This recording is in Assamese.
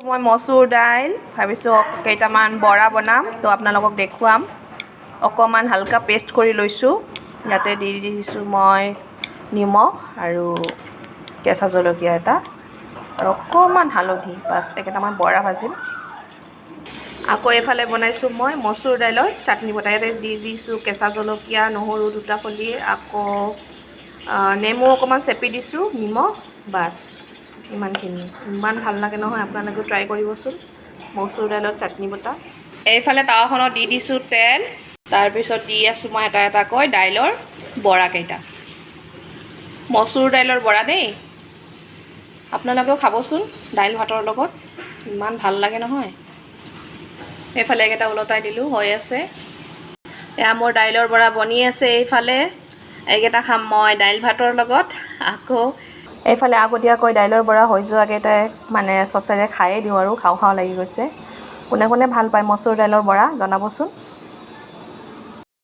মই মচুৰ দাইল ভাবিছোঁ কেইটামান বৰা বনাম তো আপোনালোকক দেখুৱাম। অকণমান হালকা পেষ্ট কৰি লৈছোঁ। ইয়াতে দি দিছোঁ মই নিমখ আৰু কেঁচা জলকীয়া এটা আৰু অকণমান হালধি। বাছ কেইটামান বৰা ভাজিম। আকৌ এইফালে বনাইছোঁ মই মচুৰ দাইলৰ চাটনি বটা। ইয়াতে দি দিছোঁ কেঁচা জলকীয়া, নহৰু দুটা ফলি, আকৌ নেমু অকণমান চেপি দিছোঁ, নিমখ। বাছ ইমানখিনি। ইমান ভাল লাগে নহয়, আপোনালোকেও ট্ৰাই কৰিবচোন মচুৰ দাইলৰ চাটনি বটা। এইফালে টাৱাখনত দি দিছোঁ তেল। তাৰপিছত দি আছোঁ মই এটা এটাকৈ দাইলৰ বৰাকেইটা। মচুৰ দাইলৰ বৰা দেই, আপোনালোকেও খাবচোন দাইল ভাতৰ লগত, ইমান ভাল লাগে নহয়। এইফালে এইকেইটা ওলটাই দিলোঁ, হৈ আছে। এয়া মোৰ দাইলৰ বৰা বনি আছে। এইফালে এইকেইটা খাম মই দাইল ভাতৰ লগত। আকৌ এইফালে আগতীয়াকৈ দাইলৰ বৰা হৈ যোৱাকেইটাই মানে চচেৰে খায়েই দিওঁ আৰু খাওঁ খাওঁ লাগি গৈছে। কোনে কোনে ভাল পায় মচুৰ দাইলৰ বৰা জনাবচোন।